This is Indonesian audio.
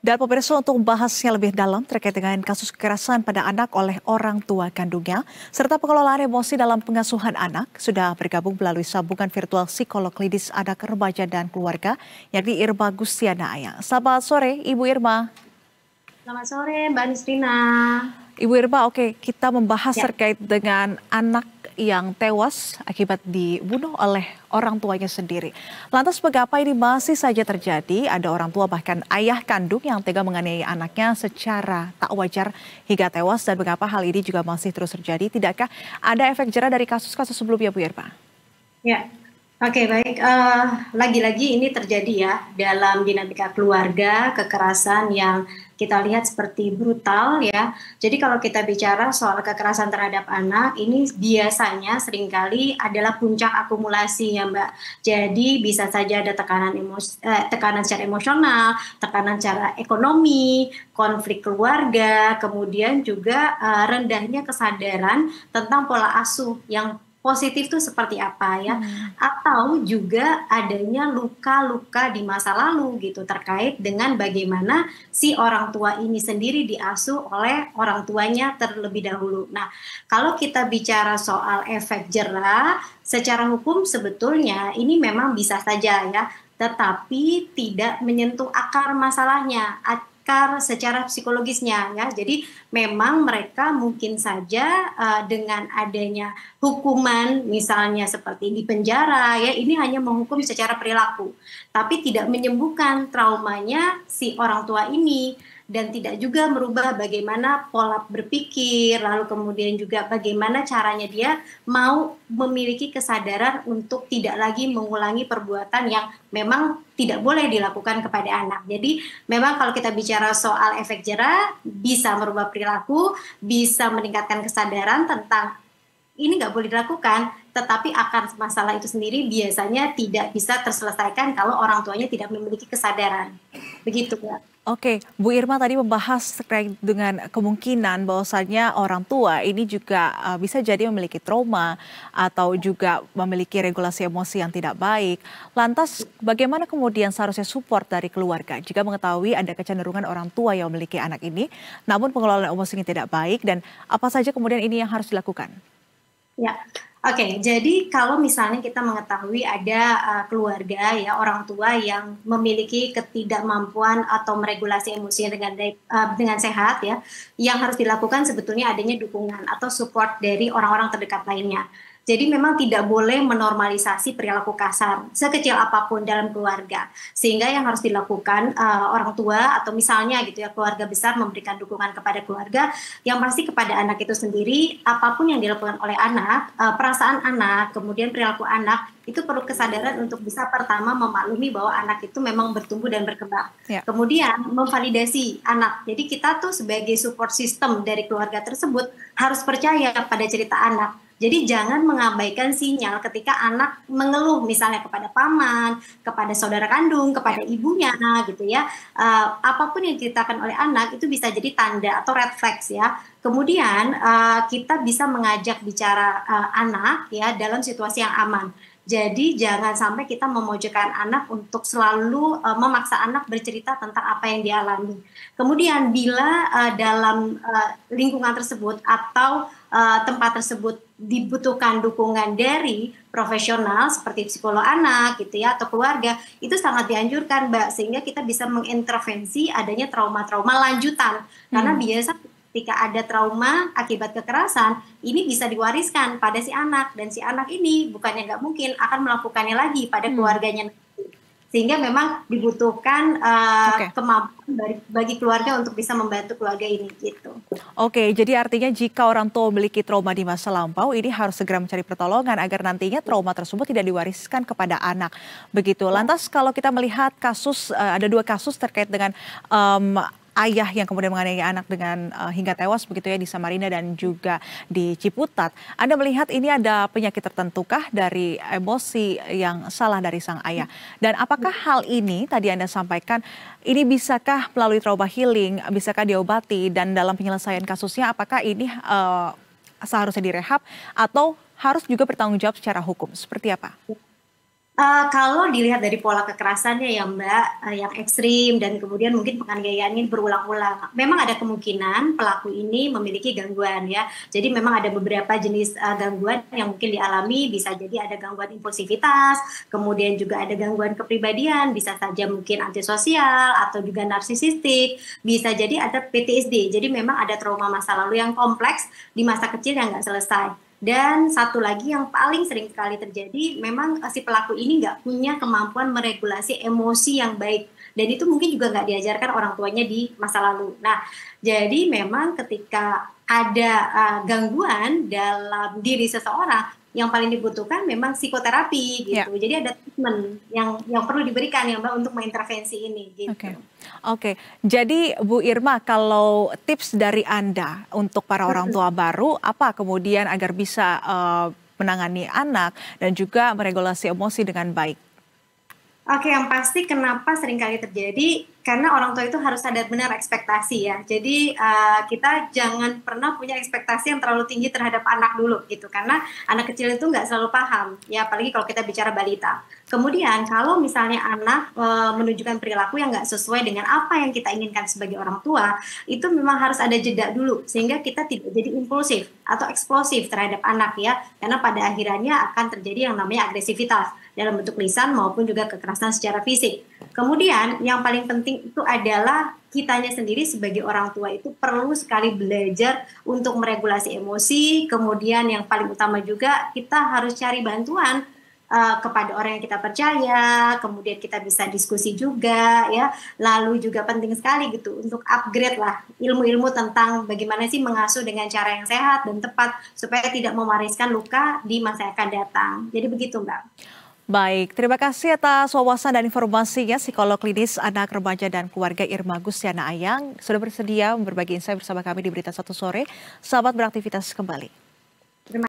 Dan pemirsa, untuk membahasnya lebih dalam terkait dengan kasus kekerasan pada anak oleh orang tua kandungnya, serta pengelolaan emosi dalam pengasuhan anak, sudah bergabung melalui sambungan virtual psikolog klinis anak remaja dan keluarga, yakni Irma Gustiana Ayang. Selamat sore, Ibu Irma. Selamat sore, Mbak Nisrina. Ibu Irma, oke, kita membahas Ya, terkait dengan anak yang tewas akibat dibunuh oleh orang tuanya sendiri. Lantas mengapa ini masih saja terjadi? Ada orang tua bahkan ayah kandung yang tega menganiaya anaknya secara tak wajar hingga tewas, dan mengapa hal ini juga masih terus terjadi? Tidakkah ada efek jera dari kasus-kasus sebelumnya, Bu Irma? ya. Oke, baik. Lagi-lagi ini terjadi ya dalam dinamika keluarga, kekerasan yang kita lihat seperti brutal ya. Jadi kalau kita bicara soal kekerasan terhadap anak, ini biasanya seringkali adalah puncak akumulasi ya, Mbak. Jadi bisa saja ada tekanan secara emosional, tekanan secara ekonomi, konflik keluarga, kemudian juga rendahnya kesadaran tentang pola asuh yang positif itu seperti apa ya, atau juga adanya luka-luka di masa lalu gitu terkait dengan bagaimana si orang tua ini sendiri diasuh oleh orang tuanya terlebih dahulu. Nah, kalau kita bicara soal efek jera, secara hukum sebetulnya ini memang bisa saja ya, tetapi tidak menyentuh akar masalahnya, akar secara psikologisnya ya. Jadi memang mereka mungkin saja dengan adanya hukuman misalnya seperti di penjara ya, ini hanya menghukum secara perilaku, tapi tidak menyembuhkan traumanya si orang tua ini, dan tidak juga merubah bagaimana pola berpikir, lalu kemudian juga bagaimana caranya dia mau memiliki kesadaran untuk tidak lagi mengulangi perbuatan yang memang tidak boleh dilakukan kepada anak. Jadi memang kalau kita bicara soal efek jera, bisa merubah perilaku, bisa meningkatkan kesadaran tentang ini nggak boleh dilakukan, tetapi akar masalah itu sendiri biasanya tidak bisa terselesaikan kalau orang tuanya tidak memiliki kesadaran. Begitu, Mbak. Oke, Bu Irma tadi membahas terkait dengan kemungkinan bahwasannya orang tua ini juga bisa jadi memiliki trauma atau juga memiliki regulasi emosi yang tidak baik. Lantas bagaimana kemudian seharusnya support dari keluarga jika mengetahui ada kecenderungan orang tua yang memiliki anak ini, namun pengelolaan emosinya tidak baik, dan apa saja kemudian ini yang harus dilakukan? Ya, oke. Jadi kalau misalnya kita mengetahui ada keluarga ya orang tua yang memiliki ketidakmampuan atau meregulasi emosinya dengan sehat ya, yang harus dilakukan sebetulnya adanya dukungan atau support dari orang-orang terdekat lainnya. Jadi memang tidak boleh menormalisasi perilaku kasar sekecil apapun dalam keluarga. Sehingga yang harus dilakukan orang tua atau misalnya gitu ya keluarga besar memberikan dukungan kepada keluarga, yang pasti kepada anak itu sendiri, apapun yang dilakukan oleh anak, perasaan anak, kemudian perilaku anak, itu perlu kesadaran untuk bisa pertama memaklumi bahwa anak itu memang bertumbuh dan berkembang. Ya. Kemudian memvalidasi anak. Jadi kita tuh sebagai support system dari keluarga tersebut harus percaya pada cerita anak. Jadi jangan mengabaikan sinyal ketika anak mengeluh misalnya kepada paman, kepada saudara kandung, kepada ibunya gitu ya. Apapun yang diceritakan oleh anak itu bisa jadi tanda atau red flags ya. Kemudian kita bisa mengajak bicara anak ya dalam situasi yang aman. Jadi jangan sampai kita memojokkan anak untuk selalu memaksa anak bercerita tentang apa yang dialami. Kemudian bila dalam lingkungan tersebut atau tempat tersebut dibutuhkan dukungan dari profesional seperti psikolog anak gitu ya atau keluarga, itu sangat dianjurkan, Mbak, sehingga kita bisa mengintervensi adanya trauma-trauma lanjutan. Karena biasa ketika ada trauma akibat kekerasan, ini bisa diwariskan pada si anak, dan si anak ini bukannya nggak mungkin akan melakukannya lagi pada keluarganya nanti. Sehingga memang dibutuhkan kemampuan bagi keluarga untuk bisa membantu keluarga ini gitu. Oke, jadi artinya jika orang tua memiliki trauma di masa lampau, ini harus segera mencari pertolongan agar nantinya trauma tersebut tidak diwariskan kepada anak. Begitu. Lantas kalau kita melihat kasus, ada 2 kasus terkait dengan ayah yang kemudian menganiaya anak dengan hingga tewas begitu ya di Samarinda dan juga di Ciputat. Anda melihat ini ada penyakit tertentukah dari emosi yang salah dari sang ayah? Dan apakah hal ini tadi Anda sampaikan, ini bisakah melalui trauma healing, bisakah diobati, dan dalam penyelesaian kasusnya apakah ini seharusnya direhab atau harus juga bertanggung jawab secara hukum? Seperti apa? Kalau dilihat dari pola kekerasannya ya Mbak, yang ekstrim dan kemudian mungkin penganiayaan ini berulang-ulang, memang ada kemungkinan pelaku ini memiliki gangguan ya. Jadi memang ada beberapa jenis gangguan yang mungkin dialami, bisa jadi ada gangguan impulsivitas, kemudian juga ada gangguan kepribadian, bisa saja mungkin antisosial atau juga narsisistik, bisa jadi ada PTSD. Jadi memang ada trauma masa lalu yang kompleks di masa kecil yang nggak selesai. Dan satu lagi yang paling sering sekali terjadi, memang si pelaku ini nggak punya kemampuan meregulasi emosi yang baik. Dan itu mungkin juga nggak diajarkan orang tuanya di masa lalu. Nah, jadi memang ketika ada gangguan dalam diri seseorang, yang paling dibutuhkan memang psikoterapi Ya. gitu. Jadi ada treatment yang perlu diberikan ya Mbak untuk mengintervensi ini gitu. Oke. Oke. Jadi Bu Irma, kalau tips dari Anda untuk para orang tua baru, apa kemudian agar bisa menangani anak dan juga meregulasi emosi dengan baik? Oke, yang pasti kenapa seringkali terjadi, karena orang tua itu harus sadar benar ekspektasi ya. Jadi kita jangan pernah punya ekspektasi yang terlalu tinggi terhadap anak dulu gitu, karena anak kecil itu nggak selalu paham, ya apalagi kalau kita bicara balita. Kemudian kalau misalnya anak menunjukkan perilaku yang nggak sesuai dengan apa yang kita inginkan sebagai orang tua, itu memang harus ada jeda dulu, sehingga kita tidak jadi impulsif atau eksplosif terhadap anak ya, karena pada akhirnya akan terjadi yang namanya agresivitas dalam bentuk lisan maupun juga kekerasan secara fisik. Kemudian yang paling penting itu adalah kitanya sendiri sebagai orang tua itu perlu sekali belajar untuk meregulasi emosi. Kemudian yang paling utama juga kita harus cari bantuan kepada orang yang kita percaya. Kemudian kita bisa diskusi juga ya. Lalu juga penting sekali gitu untuk upgrade lah ilmu-ilmu tentang bagaimana sih mengasuh dengan cara yang sehat dan tepat supaya tidak mewariskan luka di masa yang akan datang. Jadi begitu Mbak. Baik, terima kasih atas wawasan dan informasinya psikolog klinis anak remaja dan keluarga Irma Gustiana Ayang sudah bersedia berbagi insight bersama kami di Berita Satu Sore. Selamat beraktivitas kembali.